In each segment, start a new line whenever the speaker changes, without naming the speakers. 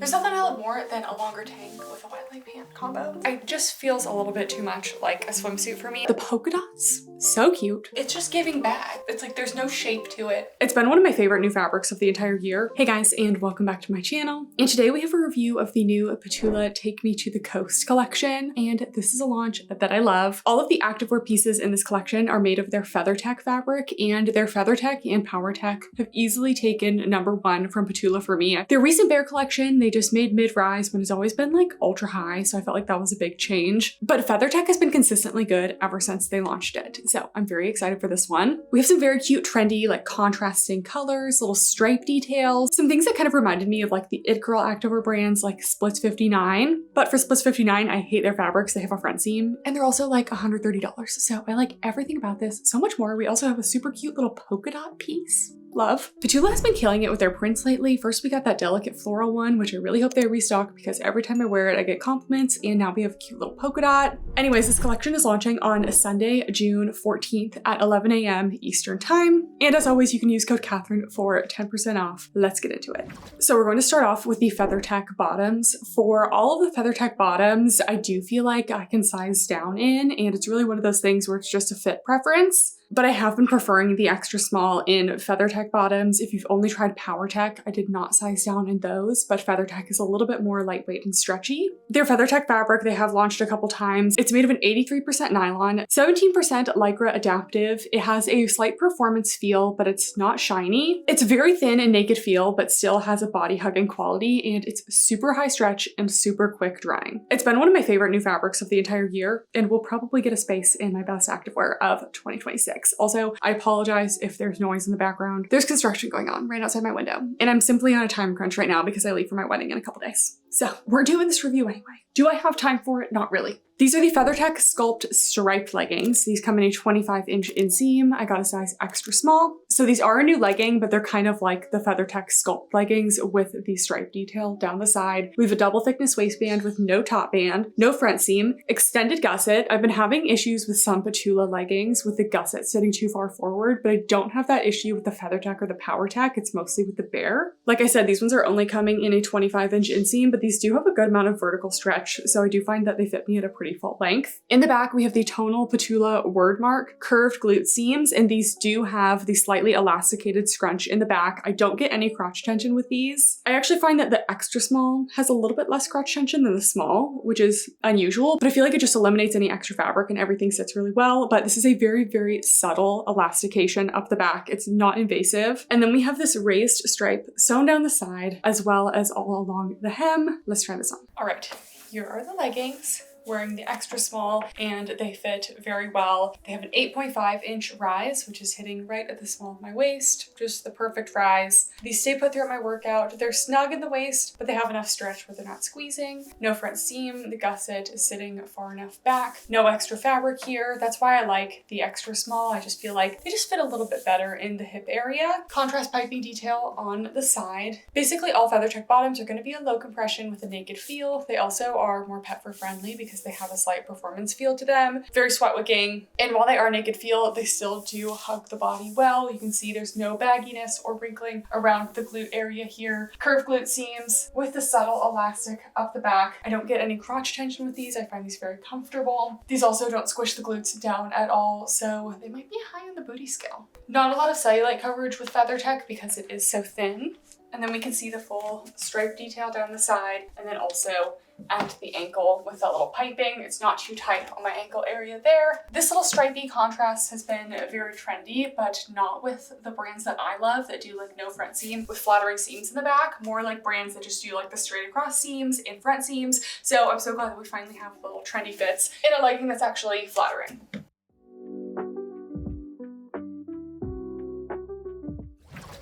There's nothing I love more than a longer tank with a wide leg pant combo. It just feels a little bit too much like a swimsuit for me. The polka dots, so cute. It's just giving bag. It's like there's no shape to it. It's been one of my favorite new fabrics of the entire year. Hey guys, and welcome back to my channel. And today we have a review of the new Ptula Take Me to the Coast collection. And this is a launch that I love. All of the activewear pieces in this collection are made of their Feathertech fabric, and their Feathertech and PowerTech have easily taken #1 from Ptula for me. Their recent Bear collection, they just made mid-rise when it's always been like ultra high, so I felt like that was a big change. But Feathertech has been consistently good ever since they launched it, so I'm very excited for this one. We have some very cute, trendy, like contrasting colors, little stripe details, some things that kind of reminded me of like the It Girl activewear brands like Splits 59. But for Splits 59, I hate their fabrics. They have a front seam, and they're also like $130. So I like everything about this so much more. We also have a super cute little polka dot piece. Love. Ptula has been killing it with their prints lately. First we got that delicate floral one, which I really hope they restock because every time I wear it I get compliments, and now we have a cute little polka dot. Anyways, this collection is launching on Sunday, June 14th at 11 a.m. Eastern time. And as always, you can use code Kathryn for 10% off. Let's get into it. So we're going to start off with the Feathertech bottoms. For all of the Feathertech bottoms, I do feel like I can size down in, and it's really one of those things where it's just a fit preference. But I have been preferring the extra small in Feathertech bottoms. If you've only tried PowerTech, I did not size down in those, but Feathertech is a little bit more lightweight and stretchy. Their Feathertech fabric, they have launched a couple times. It's made of an 83% nylon, 17% Lycra adaptive. It has a slight performance feel, but it's not shiny. It's very thin and naked feel, but still has a body hugging quality, and it's super high stretch and super quick drying. It's been one of my favorite new fabrics of the entire year, and will probably get a space in my best activewear of 2026. Also, I apologize if there's noise in the background. There's construction going on right outside my window, and I'm simply on a time crunch right now because I leave for my wedding in a couple days. So we're doing this review anyway. Do I have time for it? Not really. These are the Feathertech Sculpt striped leggings. These come in a 25-inch inseam. I got a size extra small. So these are a new legging, but they're kind of like the Feathertech Sculpt leggings with the stripe detail down the side. We have a double thickness waistband with no top band, no front seam, extended gusset. I've been having issues with some Ptula leggings with the gusset sitting too far forward, but I don't have that issue with the Feathertech or the PowerTech. It's mostly with the Bear. Like I said, these ones are only coming in a 25-inch inseam, but these do have a good amount of vertical stretch, so I do find that they fit me at a pretty full length. In the back, we have the tonal Ptula word mark, curved glute seams, and these do have the slightly elasticated scrunch in the back. I don't get any crotch tension with these. I actually find that the extra small has a little bit less crotch tension than the small, which is unusual, but I feel like it just eliminates any extra fabric and everything sits really well. But this is a very, very subtle elastication up the back. It's not invasive. And then we have this raised stripe sewn down the side as well as all along the hem. Let's try this on. All right, here are the leggings. Wearing the extra small, and they fit very well. They have an 8.5-inch rise, which is hitting right at the small of my waist, just the perfect rise. These stay put throughout my workout. They're snug in the waist, but they have enough stretch where they're not squeezing. No front seam. The gusset is sitting far enough back. No extra fabric here. That's why I like the extra small. I just feel like they just fit a little bit better in the hip area. Contrast piping detail on the side. Basically, all Feathertech bottoms are going to be a low compression with a naked feel. They also are more pet fur friendly because they have a slight performance feel to them. Very sweat wicking. And while they are naked feel, they still do hug the body well. You can see there's no bagginess or wrinkling around the glute area here. Curved glute seams with the subtle elastic up the back. I don't get any crotch tension with these. I find these very comfortable. These also don't squish the glutes down at all, so they might be high on the booty scale. Not a lot of cellulite coverage with Feathertech because it is so thin. And then we can see the full stripe detail down the side, and then also at the ankle with that little piping. It's not too tight on my ankle area there. This little stripy contrast has been very trendy, but not with the brands that I love that do like no front seam with flattering seams in the back, more like brands that just do like the straight across seams and front seams. So I'm so glad that we finally have little trendy fits in a legging that's actually flattering.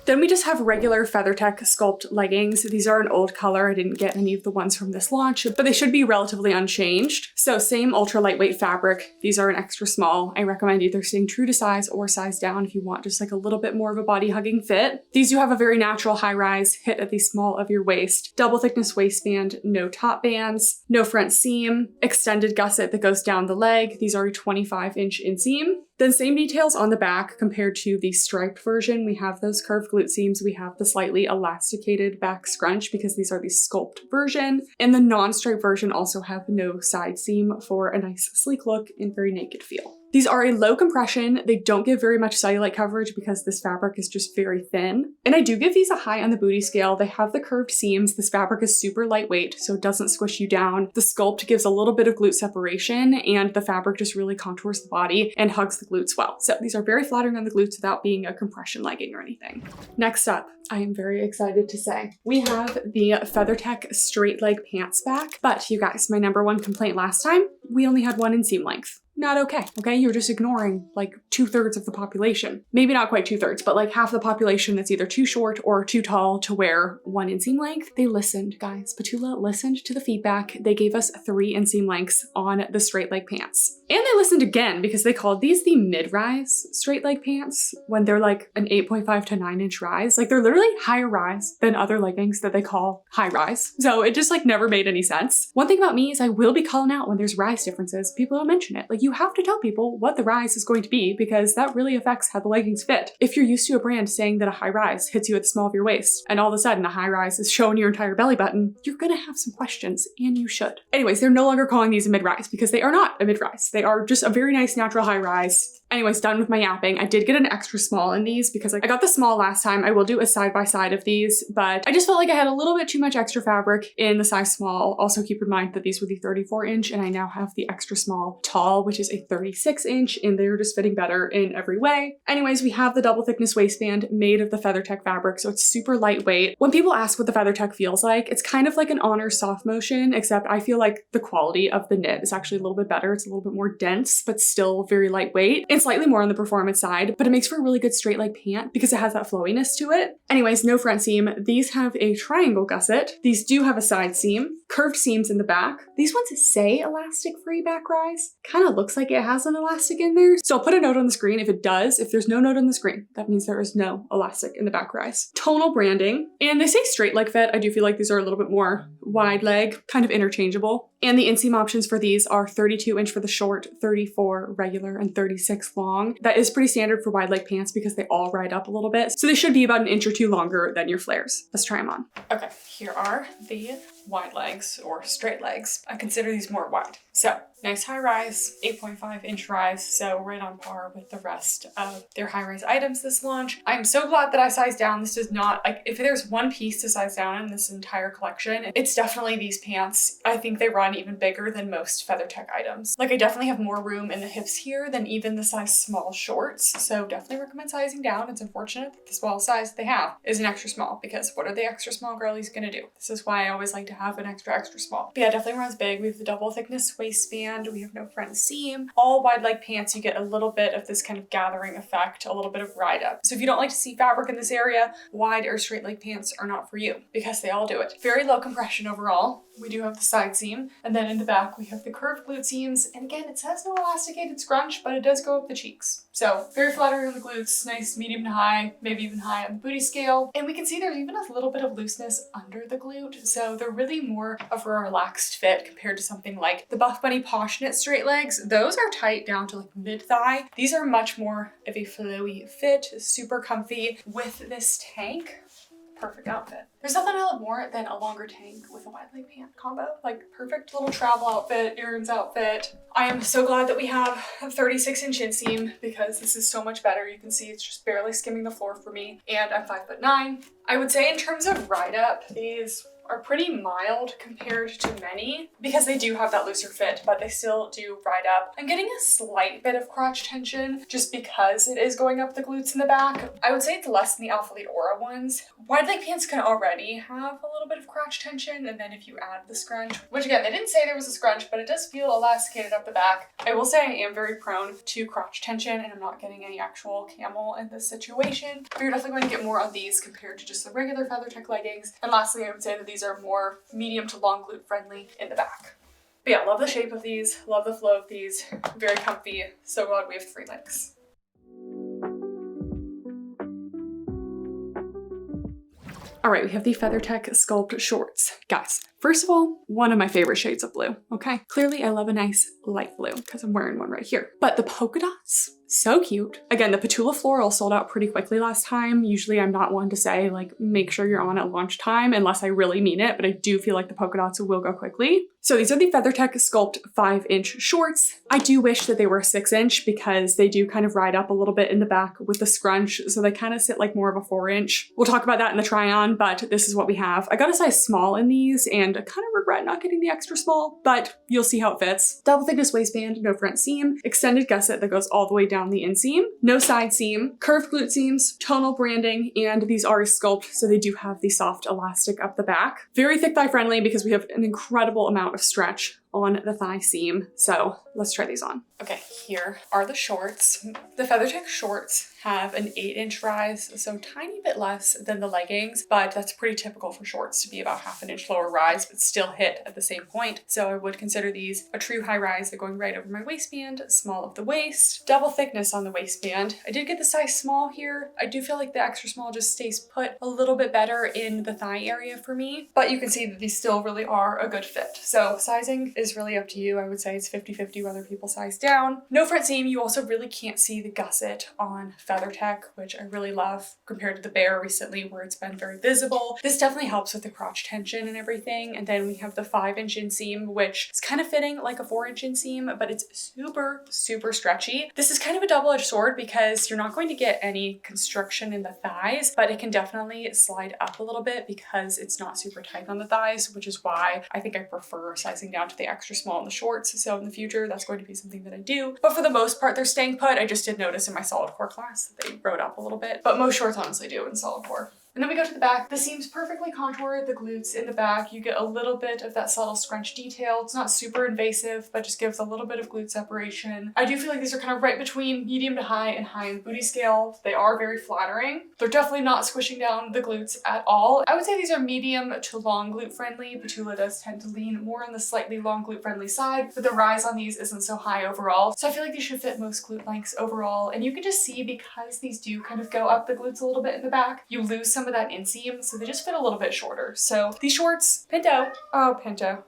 Then we just have regular Feathertech Sculpt leggings. These are an old color. I didn't get any of the ones from this launch, but they should be relatively unchanged. So same ultra lightweight fabric. These are an extra small. I recommend either staying true to size or size down if you want just like a little bit more of a body hugging fit. These do have a very natural high rise, hit at the small of your waist, double thickness waistband, no top bands, no front seam, extended gusset that goes down the leg. These are a 25-inch inseam. Then same details on the back compared to the striped version. We have those curved glute seams. We have the slightly elasticated back scrunch because these are the Sculpt version. And the non-striped version also have no side seam for a nice sleek look and very naked feel. These are a low compression. They don't give very much cellulite coverage because this fabric is just very thin. And I do give these a high on the booty scale. They have the curved seams. This fabric is super lightweight, so it doesn't squish you down. The Sculpt gives a little bit of glute separation, and the fabric just really contours the body and hugs the glutes well. So these are very flattering on the glutes without being a compression legging or anything. Next up, I am very excited to say, we have the Feathertech straight leg pants back. But you guys, my #1 complaint last time, we only had one inseam length. Not okay, okay? You're just ignoring like 2/3 of the population. Maybe not quite 2/3, but like half the population that's either too short or too tall to wear one inseam length. They listened, guys. Ptula listened to the feedback. They gave us 3 inseam lengths on the straight leg pants. And they listened again because they called these the mid-rise straight leg pants when they're like an 8.5 to 9 inch rise. Like they're literally higher rise than other leggings that they call high rise. So it just like never made any sense. One thing about me is I will be calling out when there's rise differences. People don't mention it. Like you have to tell people what the rise is going to be because that really affects how the leggings fit. If you're used to a brand saying that a high rise hits you at the small of your waist and all of a sudden a high rise is showing your entire belly button, you're gonna have some questions, and you should. Anyways, they're no longer calling these a mid-rise because they are not a mid-rise. They are just a very nice natural high rise. Anyways, done with my yapping. I did get an extra small in these because I got the small last time. I will do a side-by-side of these, but I just felt like I had a little bit too much extra fabric in the size small. Also keep in mind that these were the 34 inch and I now have the extra small tall, which is a 36 inch, and they're just fitting better in every way. Anyways, we have the double thickness waistband made of the Feathertech fabric, so it's super lightweight. When people ask what the Feathertech feels like, it's kind of like an Honor soft motion, except I feel like the quality of the knit is actually a little bit better. It's a little bit more dense, but still very lightweight and slightly more on the performance side, but it makes for a really good straight leg pant because it has that flowiness to it. Anyways, no front seam. These have a triangle gusset. These do have a side seam, curved seams in the back. These ones say elastic free back rise. Kind of looks like it has an elastic in there. So I'll put a note on the screen. If it does, if there's no note on the screen, that means there is no elastic in the back rise. Tonal branding, and they say straight leg fit. I do feel like these are a little bit more wide leg, kind of interchangeable. And the inseam options for these are 32 inch for the short, 34 regular, and 36 long. That is pretty standard for wide leg pants because they all ride up a little bit. So they should be about an inch or two longer than your flares. Let's try them on. Okay, here are the wide legs or straight legs. I consider these more wide. So nice high rise, 8.5 inch rise, so right on par with the rest of their high rise items this launch. I'm so glad that I sized down. This does not, like, if there's one piece to size down in this entire collection, it's definitely these pants. I think they run even bigger than most Feathertech items. Like I definitely have more room in the hips here than even the size small shorts, so definitely recommend sizing down. It's unfortunate that the small size they have is an extra small because what are the extra small girlies gonna do? This is why I always like to have an extra small. But yeah, definitely runs big. We have the double thickness waistband. We have no front seam. All wide leg pants, you get a little bit of this kind of gathering effect, a little bit of ride up. So if you don't like to see fabric in this area, wide or straight leg pants are not for you because they all do it. Very low compression overall. We do have the side seam, and then in the back we have the curved glute seams, and again it says no elasticated scrunch, but it does go up the cheeks. So very flattering on the glutes, nice medium to high, maybe even high on the booty scale. And we can see there's even a little bit of looseness under the glute, so they're really more of a relaxed fit compared to something like the Buff Bunny Posh Knit straight legs. Those are tight down to like mid-thigh. These are much more of a flowy fit, super comfy with this tank. Perfect outfit. There's nothing I love more than a longer tank with a wide leg pant combo. Like perfect little travel outfit, errands outfit. I am so glad that we have a 36 inch inseam because this is so much better. You can see it's just barely skimming the floor for me, and I'm 5'9". I would say in terms of ride up, these are pretty mild compared to many because they do have that looser fit, but they still do ride up. I'm getting a slight bit of crotch tension just because it is going up the glutes in the back. I would say it's less than the Alpha Lead Aura ones. Wide leg pants can already have a little bit of crotch tension, and then if you add the scrunch, which again, they didn't say there was a scrunch, but it does feel elasticated up the back. I will say I am very prone to crotch tension, and I'm not getting any actual camel in this situation. But you're definitely going to get more on these compared to just the regular Feathertech leggings. And lastly, I would say that these are more medium to long glute friendly in the back. But yeah, love the shape of these, love the flow of these, very comfy. So glad we have 3 legs. All right, we have the Feathertech Sculpt shorts. Guys, first of all, one of my favorite shades of blue, okay? Clearly I love a nice light blue because I'm wearing one right here. But the polka dots, So cute. Again, the Ptula floral sold out pretty quickly last time. Usually I'm not one to say like, make sure you're on at lunchtime unless I really mean it, but I do feel like the polka dots will go quickly. So these are the Feathertech Sculpt 5-inch shorts. I do wish that they were 6-inch because they do kind of ride up a little bit in the back with the scrunch. So they kind of sit like more of a 4-inch. We'll talk about that in the try on, but this is what we have. I got a size small in these and I kind of regret not getting the extra small, but you'll see how it fits. Double thickness waistband, no front seam, extended gusset that goes all the way down the inseam, no side seam, curved glute seams, tonal branding, and these are Sculpt, so they do have the soft elastic up the back. Very thick thigh friendly because we have an incredible amount of stretch on the thigh seam. So let's try these on. Okay, here are the shorts. The Feathertech shorts have an 8-inch rise, so tiny bit less than the leggings, but that's pretty typical for shorts to be about half an inch lower rise, but still hit at the same point. So I would consider these a true high rise. They're going right over my waistband, small of the waist, double thickness on the waistband. I did get the size small here. I do feel like the extra small just stays put a little bit better in the thigh area for me, but you can see that these still really are a good fit. So sizing is really up to you. I would say it's 50-50 whether people size down. No front seam. You also really can't see the gusset on Feathertech, which I really love compared to the Bear recently where it's been very visible. This definitely helps with the crotch tension and everything. And then we have the 5-inch inseam, which is kind of fitting like a 4-inch inseam, but it's super, super stretchy. This is kind of a double-edged sword because you're not going to get any constriction in the thighs, but it can definitely slide up a little bit because it's not super tight on the thighs, which is why I think I prefer sizing down to the extra small in the shorts. So in the future, that's going to be something that I do. But for the most part, they're staying put. I just did notice in my solid core class that they rode up a little bit, but most shorts honestly do in solid core. And then we go to the back. The seam's perfectly contoured, the glutes in the back. You get a little bit of that subtle scrunch detail. It's not super invasive, but just gives a little bit of glute separation. I do feel like these are kind of right between medium to high and high in booty scale. They are very flattering. They're definitely not squishing down the glutes at all. I would say these are medium to long glute friendly. Ptula does tend to lean more on the slightly long glute friendly side, but the rise on these isn't so high overall. So I feel like these should fit most glute lengths overall. And you can just see because these do kind of go up the glutes a little bit in the back, you lose some of that inseam, so they just fit a little bit shorter. So these shorts, Pinto. Oh, Pinto.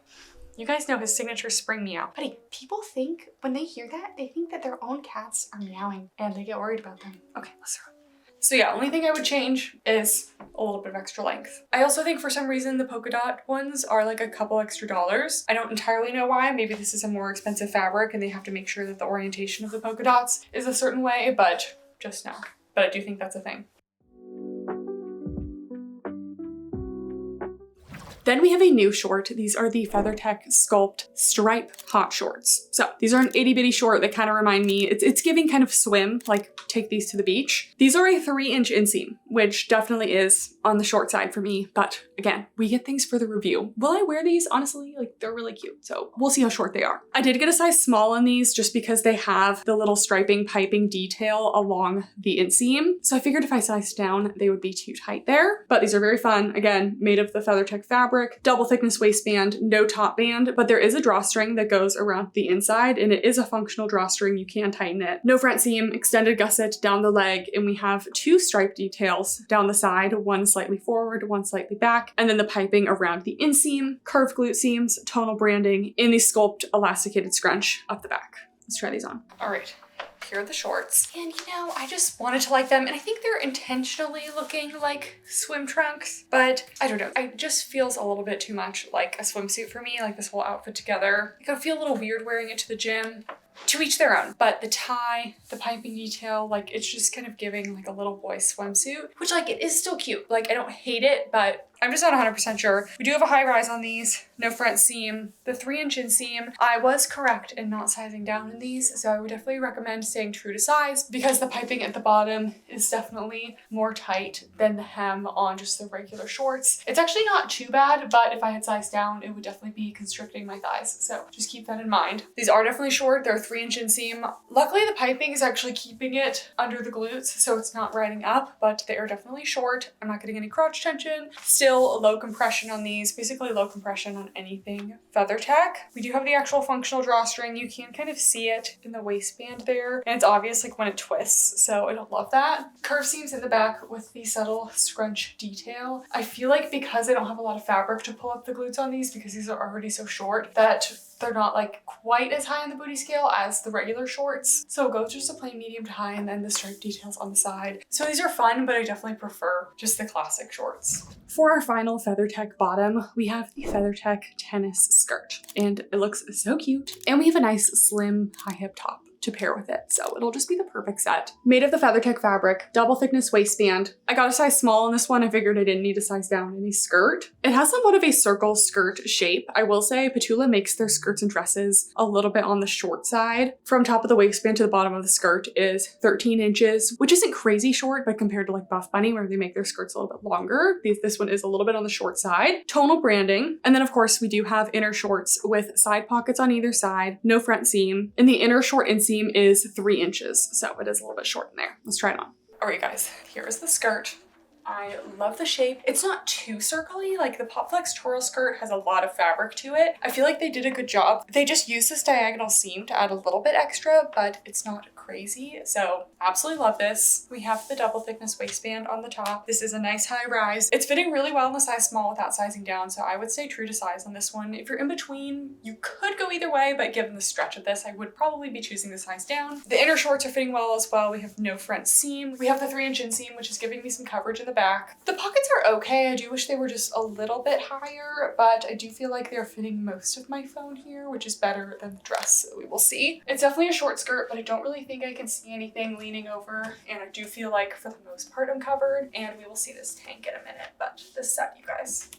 You guys know his signature spring meow. Buddy, people think, when they hear that, they think that their own cats are meowing and they get worried about them. Okay, let's go. So yeah, only thing I would change is a little bit of extra length. I also think for some reason the polka dot ones are like a couple extra dollars. I don't entirely know why. Maybe this is a more expensive fabric and they have to make sure that the orientation of the polka dots is a certain way, but just no. But I do think that's a thing. Then we have a new short. These are the Feathertech Sculpt Stripe Hot Shorts. So these are an itty bitty short that kind of remind me, it's giving kind of swim, like take these to the beach. These are a 3-inch inseam, which definitely is on the short side for me. But again, we get things for the review. Will I wear these? Honestly, like they're really cute. So we'll see how short they are. I did get a size small on these just because they have the little striping piping detail along the inseam. So I figured if I sized down, they would be too tight there. But these are very fun. Again, made of the Feathertech fabric. Double thickness waistband, no top band, but there is a drawstring that goes around the inside and it is a functional drawstring. You can tighten it. No front seam, extended gusset down the leg, and we have 2 stripe details down the side, one slightly forward, one slightly back, and then the piping around the inseam, curved glute seams, tonal branding, in the Sculpt elasticated scrunch up the back. Let's try these on. All right. Here are the shorts. And you know, I just wanted to like them. And I think they're intentionally looking like swim trunks, but I don't know. It just feels a little bit too much like a swimsuit for me, like this whole outfit together. Like I feel a little weird wearing it to the gym. To each their own, but the tie, the piping detail, like it's just kind of giving like a little boy swimsuit, which like it is still cute. Like I don't hate it, but I'm just not 100% sure. We do have a high rise on these, no front seam. The 3-inch inseam, I was correct in not sizing down in these, so I would definitely recommend staying true to size because the piping at the bottom is definitely more tight than the hem on just the regular shorts. It's actually not too bad, but if I had sized down, it would definitely be constricting my thighs, so just keep that in mind. These are definitely short. They're 3-inch inseam. Luckily, the piping is actually keeping it under the glutes, so it's not riding up, but they are definitely short. I'm not getting any crotch tension. Still Still low compression on these, basically low compression on anything Feathertech. We do have the actual functional drawstring. You can kind of see it in the waistband there, and it's obvious like when it twists, so I don't love that. Curve seams in the back with the subtle scrunch detail. I feel like because I don't have a lot of fabric to pull up the glutes on these, because these are already so short, that they're not like quite as high on the booty scale as the regular shorts. So go just a plain medium to high, and then the stripe details on the side. So these are fun, but I definitely prefer just the classic shorts. For our final Feathertech bottom, we have the Feathertech tennis skirt, and it looks so cute. And we have a nice slim high hip top to pair with it, so it'll just be the perfect set. Made of the Feathertech fabric, double thickness waistband. I got a size small in this one. I figured I didn't need a size down in a skirt. It has somewhat of a circle skirt shape. I will say Ptula makes their skirts and dresses a little bit on the short side. From top of the waistband to the bottom of the skirt is 13 inches, which isn't crazy short, but compared to like Buff Bunny where they make their skirts a little bit longer, this one is a little bit on the short side. Tonal branding. And then of course we do have inner shorts with side pockets on either side, no front seam. And the inner short inseam is 3 inches, so it is a little bit short in there. Let's try it on. All right, guys, here is the skirt. I love the shape. It's not too circly. Like the Pop Flex Toral skirt has a lot of fabric to it. I feel like they did a good job. They just used this diagonal seam to add a little bit extra, but it's not crazy. So absolutely love this. We have the double thickness waistband on the top. This is a nice high rise. It's fitting really well in the size small without sizing down. So I would stay true to size on this one. If you're in between, you could go either way, but given the stretch of this, I would probably be choosing the size down. The inner shorts are fitting well as well. We have no front seam. We have the 3-inch inseam, which is giving me some coverage in the back. The pockets are okay. I do wish they were just a little bit higher, but I do feel like they're fitting most of my phone here, which is better than the dress that we will see. It's definitely a short skirt, but I don't really think I can see anything leaning over, and I do feel like for the most part I'm covered, and we will see this tank in a minute, but this set, you guys,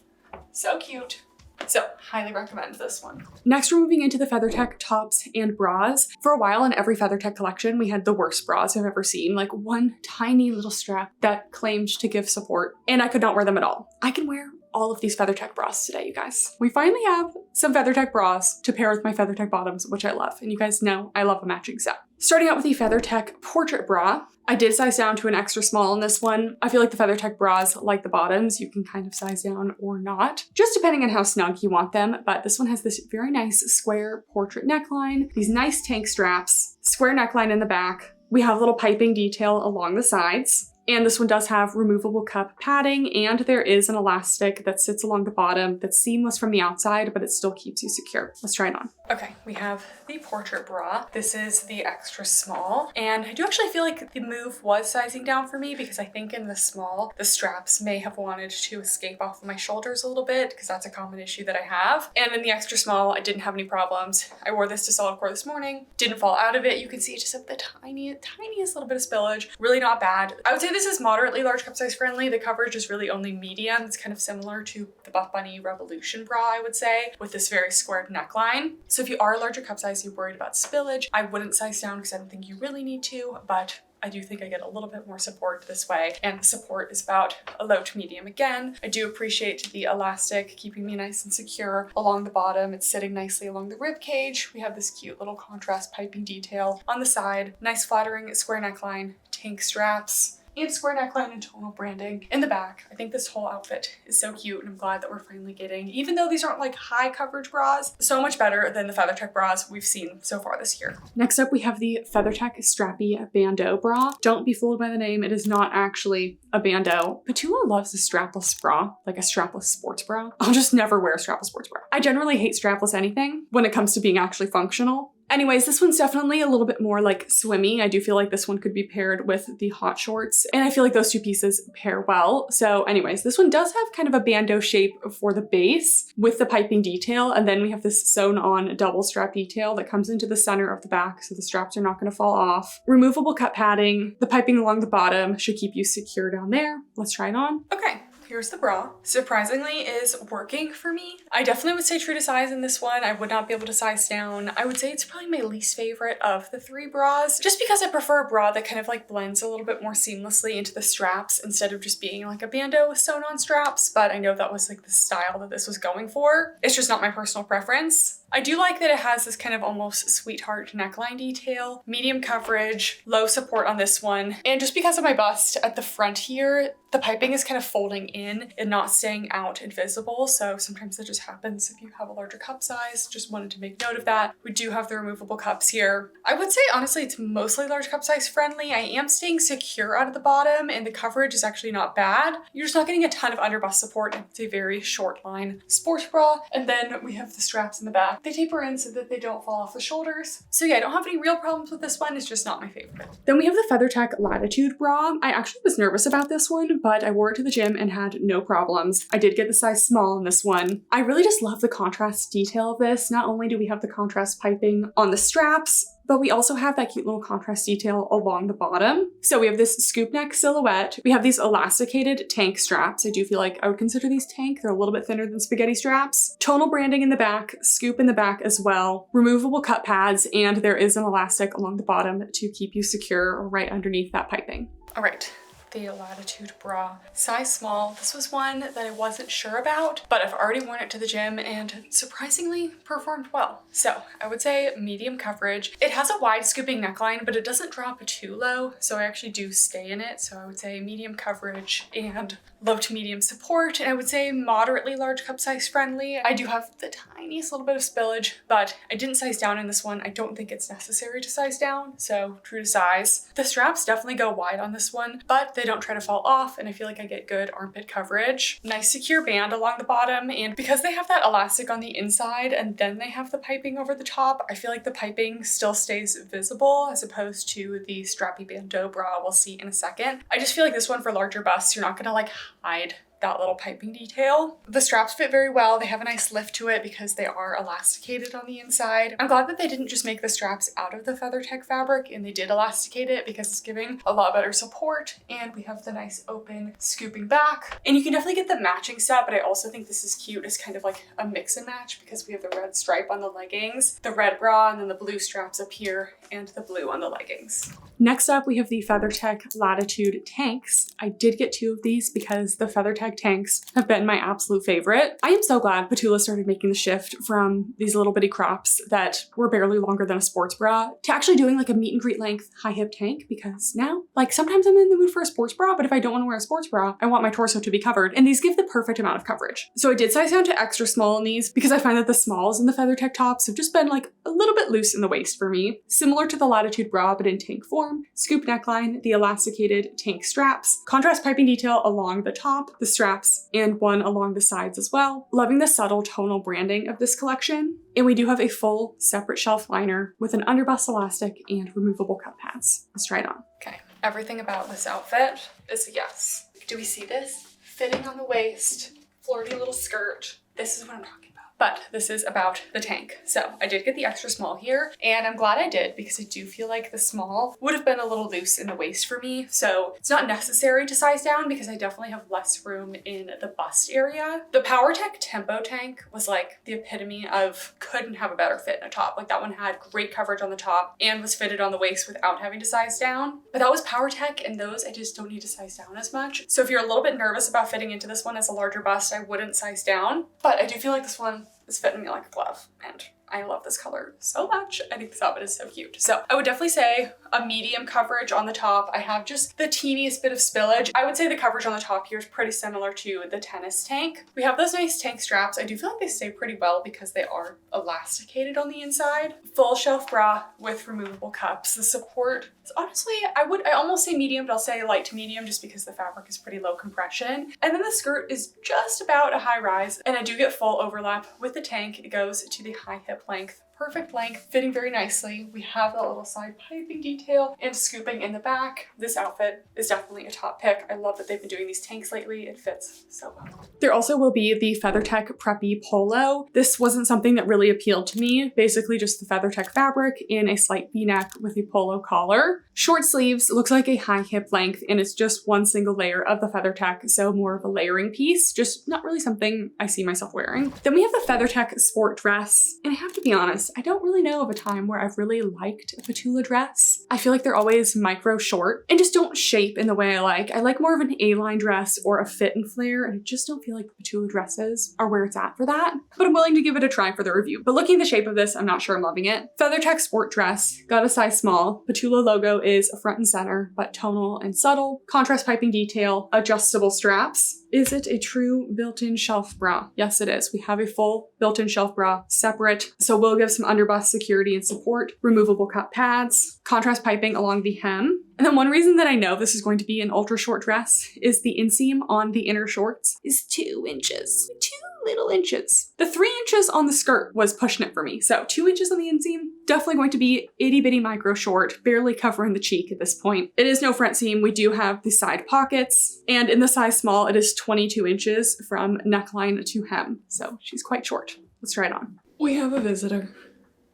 so cute. So highly recommend this one. Next, we're moving into the Feathertech tops and bras. For a while in every Feathertech collection, we had the worst bras I've ever seen, like one tiny little strap that claimed to give support, and I could not wear them at all. I can wear all of these Feathertech bras today, you guys. We finally have some Feathertech bras to pair with my Feathertech bottoms, which I love. And you guys know I love a matching set. Starting out with the Feathertech Portrait Bra. I did size down to an extra small in this one. I feel like the Feathertech bras, like the bottoms, you can kind of size down or not, just depending on how snug you want them. But this one has this very nice square portrait neckline, these nice tank straps, square neckline in the back. We have a little piping detail along the sides. And this one does have removable cup padding, and there is an elastic that sits along the bottom that's seamless from the outside, but it still keeps you secure. Let's try it on. Okay, we have the Portrait Bra. This is the extra small, and I do actually feel like the move was sizing down for me because I think in the small, the straps may have wanted to escape off of my shoulders a little bit because that's a common issue that I have. And in the extra small, I didn't have any problems. I wore this to solid core this morning, didn't fall out of it. You can see just the tiniest little bit of spillage. Really not bad. I would say this is moderately large cup size friendly. The coverage is really only medium. It's kind of similar to the Buff Bunny Revolution bra, I would say, with this very squared neckline. So if you are a larger cup size, you're worried about spillage, I wouldn't size down because I don't think you really need to, but I do think I get a little bit more support this way, and the support is about a low to medium again. I do appreciate the elastic keeping me nice and secure along the bottom. It's sitting nicely along the rib cage. We have this cute little contrast piping detail on the side, nice flattering square neckline, tank straps, and square neckline and tonal branding in the back. I think this whole outfit is so cute, and I'm glad that we're finally getting, even though these aren't like high coverage bras, so much better than the Feathertech bras we've seen so far this year. Next up, we have the Feathertech Strappy Bandeau bra. Don't be fooled by the name. It is not actually a bandeau. Ptula loves a strapless bra, like a strapless sports bra. I'll just never wear a strapless sports bra. I generally hate strapless anything when it comes to being actually functional. Anyways, this one's definitely a little bit more like swimmy. I do feel like this one could be paired with the hot shorts, and I feel like those two pieces pair well. So anyways, this one does have kind of a bandeau shape for the base with the piping detail, and then we have this sewn on double strap detail that comes into the center of the back, so the straps are not going to fall off. Removable cut padding. The piping along the bottom should keep you secure down there. Let's try it on. Okay. Here's the bra. Surprisingly is working for me. I definitely would say true to size in this one. I would not be able to size down. I would say it's probably my least favorite of the three bras, just because I prefer a bra that kind of like blends a little bit more seamlessly into the straps instead of just being like a bandeau with sewn on straps. But I know that was like the style that this was going for. It's just not my personal preference. I do like that it has this kind of almost sweetheart neckline detail, medium coverage, low support on this one. And just because of my bust at the front here, the piping is kind of folding in and not staying out and visible. So sometimes that just happens if you have a larger cup size. Just wanted to make note of that. We do have the removable cups here. I would say honestly, it's mostly large cup size friendly. I am staying secure out of the bottom and the coverage is actually not bad. You're just not getting a ton of under bust support. It's a very short line sports bra. And then we have the straps in the back. They taper in so that they don't fall off the shoulders. So yeah, I don't have any real problems with this one. It's just not my favorite. Then we have the Feathertech Latitude Bra. I actually was nervous about this one, but I wore it to the gym and had no problems. I did get the size small in this one. I really just love the contrast detail of this. Not only do we have the contrast piping on the straps, but we also have that cute little contrast detail along the bottom. So we have this scoop neck silhouette. We have these elasticated tank straps. I do feel like I would consider these tank. They're a little bit thinner than spaghetti straps. Tonal branding in the back, scoop in the back as well. Removable cut pads, and there is an elastic along the bottom to keep you secure right underneath that piping. All right. The Latitude Bra, size small. This was one that I wasn't sure about, but I've already worn it to the gym and surprisingly performed well. So I would say medium coverage. It has a wide scooping neckline, but it doesn't drop too low, so I actually do stay in it. So I would say medium coverage and low to medium support, and I would say moderately large cup size friendly. I do have the tiniest little bit of spillage, but I didn't size down in this one. I don't think it's necessary to size down, so true to size. The straps definitely go wide on this one, but they don't try to fall off, and I feel like I get good armpit coverage. Nice secure band along the bottom, and because they have that elastic on the inside and then they have the piping over the top, I feel like the piping still stays visible as opposed to the strappy bandeau bra we'll see in a second. I just feel like this one for larger busts, you're not gonna like hide that little piping detail. The straps fit very well. They have a nice lift to it because they are elasticated on the inside. I'm glad that they didn't just make the straps out of the Feathertech fabric and they did elasticate it because it's giving a lot better support. And we have the nice open scooping back. And you can definitely get the matching set, but I also think this is cute as kind of like a mix and match because we have the red stripe on the leggings, the red bra, and then the blue straps up here and the blue on the leggings. Next up, we have the Feathertech Latitude tanks. I did get 2 of these because the Feathertech tanks have been my absolute favorite. I am so glad Ptula started making the shift from these little bitty crops that were barely longer than a sports bra to actually doing like a meet and greet length high hip tank, because now, like, sometimes I'm in the mood for a sports bra, but if I don't want to wear a sports bra, I want my torso to be covered, and these give the perfect amount of coverage. So I did size down to extra small in these because I find that the smalls in the Feathertech tops have just been like a little bit loose in the waist for me. Similar to the Latitude bra, but in tank form. Scoop neckline, the elasticated tank straps, contrast piping detail along the top, the straps, and one along the sides as well. Loving the subtle tonal branding of this collection. And we do have a full separate shelf liner with an underbust elastic and removable cup pads. Let's try it on. Okay, everything about this outfit is a yes. Do we see this? Fitting on the waist, flirty little skirt. This is what I'm talking about. But this is about the tank. So I did get the extra small here, and I'm glad I did because I do feel like the small would have been a little loose in the waist for me. So it's not necessary to size down because I definitely have less room in the bust area. The Powertech Tempo tank was like the epitome of couldn't have a better fit in a top. Like that one had great coverage on the top and was fitted on the waist without having to size down. But that was Powertech, and those I just don't need to size down as much. So if you're a little bit nervous about fitting into this one as a larger bust, I wouldn't size down. But I do feel like this one is fitting me like a glove, and I love this color so much. I think this outfit is so cute. So I would definitely say a medium coverage on the top. I have just the teeniest bit of spillage. I would say the coverage on the top here is pretty similar to the tennis tank. We have those nice tank straps. I do feel like they stay pretty well because they are elasticated on the inside. Full shelf bra with removable cups. The support is honestly, I almost say medium, but I'll say light to medium just because the fabric is pretty low compression. And then the skirt is just about a high rise, and I do get full overlap with the tank. It goes to the high hip length. Perfect length, fitting very nicely. We have that little side piping detail and scooping in the back. This outfit is definitely a top pick. I love that they've been doing these tanks lately. It fits so well. There also will be the Feathertech Preppy Polo. This wasn't something that really appealed to me. Basically just the Feathertech fabric in a slight V-neck with a polo collar. Short sleeves, looks like a high hip length, and it's just one single layer of the Feathertech, so more of a layering piece. Just not really something I see myself wearing. Then we have the Feathertech sport dress, and I have to be honest, honest, I don't really know of a time where I've really liked a Ptula dress. I feel like they're always micro short and just don't shape in the way I like. I like more of an A-line dress or a fit and flare, and I just don't feel like the Ptula dresses are where it's at for that. But I'm willing to give it a try for the review. But looking at the shape of this, I'm not sure I'm loving it. Feathertech sport dress, got a size small. Ptula logo is front and center, but tonal and subtle. Contrast piping detail, adjustable straps. Is it a true built-in shelf bra? Yes, it is. We have a full built-in shelf bra, separate. So we'll give some underbust security and support, removable cup pads, contrast piping along the hem. And then one reason that I know this is going to be an ultra short dress is the inseam on the inner shorts is 2 inches. 2 little inches. The 3 inches on the skirt was pushing it for me. So 2 inches on the inseam, definitely going to be itty bitty micro short, barely covering the cheek at this point. It is no front seam. We do have the side pockets, and in the size small, it is 22 inches from neckline to hem. So she's quite short. Let's try it on. We have a visitor.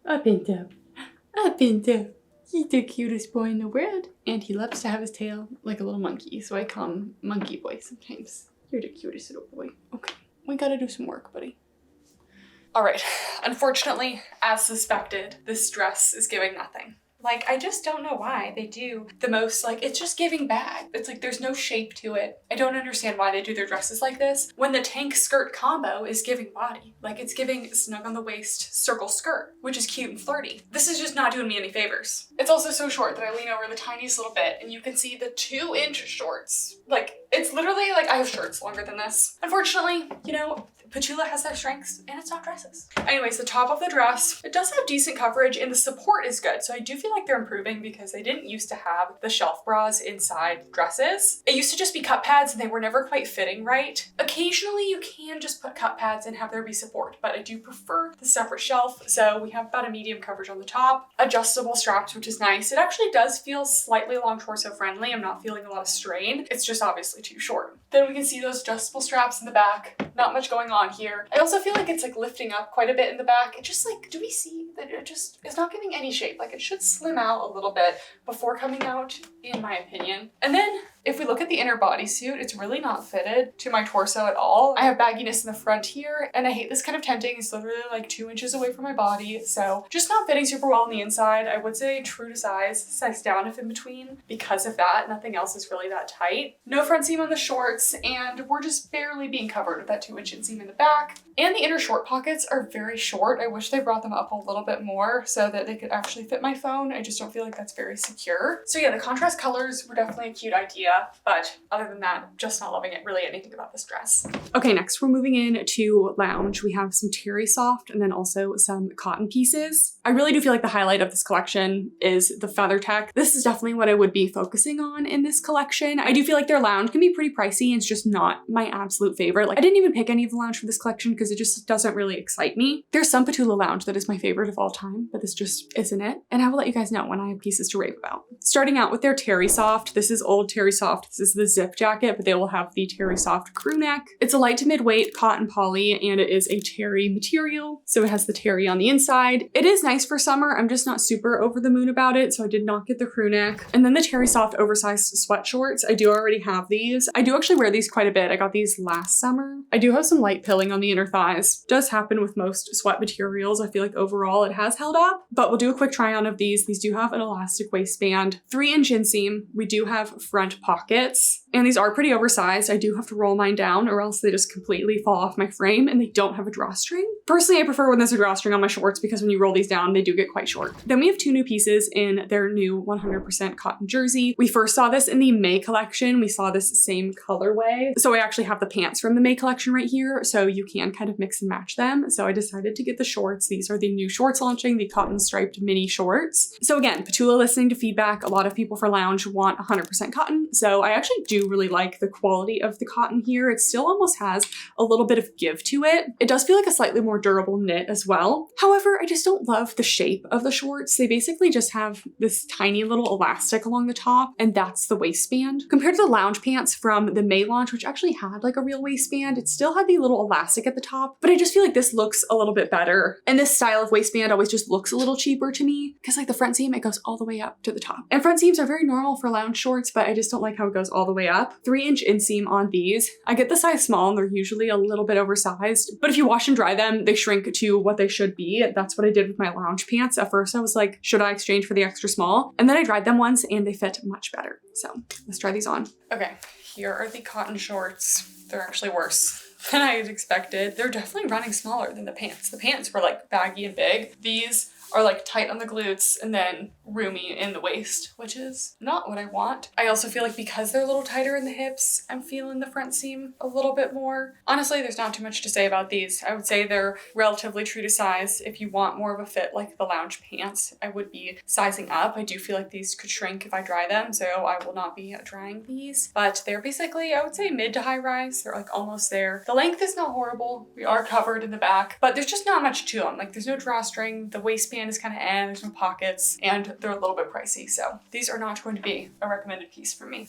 A Bandeau. A Bandeau. He's the cutest boy in the world. And he loves to have his tail like a little monkey, so I call him Monkey Boy sometimes. You're the cutest little boy. Okay, we gotta do some work, buddy. All right, unfortunately, as suspected, this dress is giving nothing. Like, I just don't know why they do the most, like, it's just giving bag. It's like, there's no shape to it. I don't understand why they do their dresses like this when the tank skirt combo is giving body. Like, it's giving snug on the waist circle skirt, which is cute and flirty. This is just not doing me any favors. It's also so short that I lean over the tiniest little bit and you can see the 2-inch shorts. Like, it's literally like I have shirts longer than this. Unfortunately, you know, Ptula has their strengths and it's not dresses. Anyways, the top of the dress, it does have decent coverage and the support is good. So I do feel like they're improving because they didn't used to have the shelf bras inside dresses. It used to just be cup pads and they were never quite fitting right. Occasionally you can just put cup pads and have there be support, but I do prefer the separate shelf. So we have about a medium coverage on the top, adjustable straps, which is nice. It actually does feel slightly long torso friendly. I'm not feeling a lot of strain. It's just obviously too short. Then we can see those adjustable straps in the back. Not much going on here. I also feel like it's like lifting up quite a bit in the back. It just like, do we see that it just is not giving any shape? Like it should slim out a little bit before coming out, in my opinion. And then if we look at the inner bodysuit, it's really not fitted to my torso at all. I have bagginess in the front here, and I hate this kind of tenting. It's literally like 2 inches away from my body. So just not fitting super well on the inside. I would say true to size down if in between. Because of that, nothing else is really that tight. No front seam on the shorts, and we're just barely being covered with that 2-inch inseam in the back. And the inner short pockets are very short. I wish they brought them up a little bit more so that they could actually fit my phone. I just don't feel like that's very secure. So yeah, the contrast colors were definitely a cute idea, but other than that, just not loving it really anything about this dress. Okay, next we're moving in to lounge. We have some Terrysoft and then also some cotton pieces. I really do feel like the highlight of this collection is the Feathertech. This is definitely what I would be focusing on in this collection. I do feel like their lounge can be pretty pricey and it's just not my absolute favorite. Like I didn't even pick any of the lounge for this collection because it just doesn't really excite me. There's some Ptula lounge that is my favorite of all time, but this just isn't it. And I will let you guys know when I have pieces to rave about. Starting out with their Terrysoft. This is old Terrysoft. This is the zip jacket, but they will have the Terrysoft Crewneck. It's a light to mid-weight cotton poly and it is a terry material. So it has the terry on the inside. It is nice for summer. I'm just not super over the moon about it. So I did not get the Crewneck. And then the Terrysoft oversized sweat shorts. I do already have these. I do actually wear these quite a bit. I got these last summer. I do have some light pilling on the inner thighs. Does happen with most sweat materials. I feel like overall it has held up, but we'll do a quick try on of these. These do have an elastic waistband, 3-inch inseam. We do have front pockets, and these are pretty oversized. I do have to roll mine down or else they just completely fall off my frame, and they don't have a drawstring. Personally, I prefer when there's a drawstring on my shorts because when you roll these down, they do get quite short. Then we have 2 new pieces in their new 100% cotton jersey. We first saw this in the May collection. We saw this same colorway. So I actually have the pants from the May collection right here, so you can kind of mix and match them. So I decided to get the shorts. These are the new shorts launching, the cotton striped mini shorts. So again, Ptula listening to feedback, a lot of people for lounge want 100% cotton. So I actually do really like the quality of the cotton here. It still almost has a little bit of give to it. It does feel like a slightly more durable knit as well. However, I just don't love the shape of the shorts. They basically just have this tiny little elastic along the top, and that's the waistband. Compared to the lounge pants from the May launch, which actually had like a real waistband, it still had the little elastic at the top, but I just feel like this looks a little bit better. And this style of waistband always just looks a little cheaper to me because like the front seam, it goes all the way up to the top. And front seams are very normal for lounge shorts, but I just don't like how it goes all the way up. 3-inch inseam on these. I get the size small and they're usually a little bit oversized, but if you wash and dry them, they shrink to what they should be. That's what I did with my lounge pants. At first I was like, should I exchange for the extra small? And then I dried them once and they fit much better. So let's try these on. Okay, here are the cotton shorts. They're actually worse than I had expected. They're definitely running smaller than the pants. The pants were like baggy and big. These are like tight on the glutes and then roomy in the waist, which is not what I want. I also feel like because they're a little tighter in the hips, I'm feeling the front seam a little bit more. Honestly, there's not too much to say about these. I would say they're relatively true to size. If you want more of a fit like the lounge pants, I would be sizing up. I do feel like these could shrink if I dry them, so I will not be drying these. But they're basically, I would say, mid to high rise. They're like almost there. The length is not horrible. We are covered in the back, but there's just not much to them. Like there's no drawstring. The waistband is kind of there's no pockets, and they're a little bit pricey. So these are not going to be a recommended piece for me.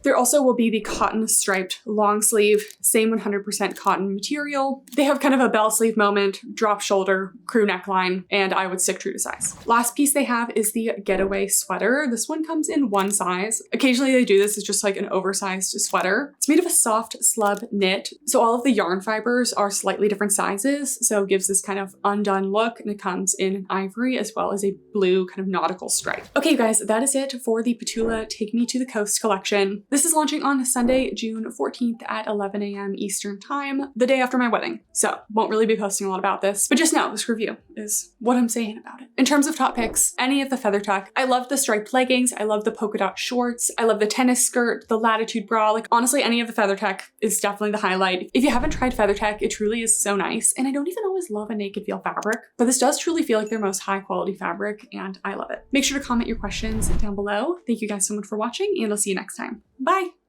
There also will be the cotton striped long sleeve, same 100% cotton material. They have kind of a bell sleeve moment, drop shoulder, crew neckline, and I would stick true to size. Last piece they have is the Getaway Sweater. This one comes in one size. Occasionally they do this as just like an oversized sweater. It's made of a soft slub knit, so all of the yarn fibers are slightly different sizes, so it gives this kind of undone look, and it comes in ivory as well as a blue kind of nautical stripe. Okay, you guys, that is it for the Ptula Take Me to the Coast collection. This is launching on Sunday, June 14th at 11 a.m. Eastern time, the day after my wedding. So won't really be posting a lot about this, but just know this review is what I'm saying about it. In terms of top picks, any of the Feathertech. I love the striped leggings. I love the polka dot shorts. I love the tennis skirt, the Latitude bra. Like honestly, any of the Feathertech is definitely the highlight. If you haven't tried Feathertech, it truly is so nice. And I don't even always love a naked feel fabric, but this does truly feel like their most high quality fabric and I love it. Make sure to comment your questions down below. Thank you guys so much for watching and I'll see you next time. Bye.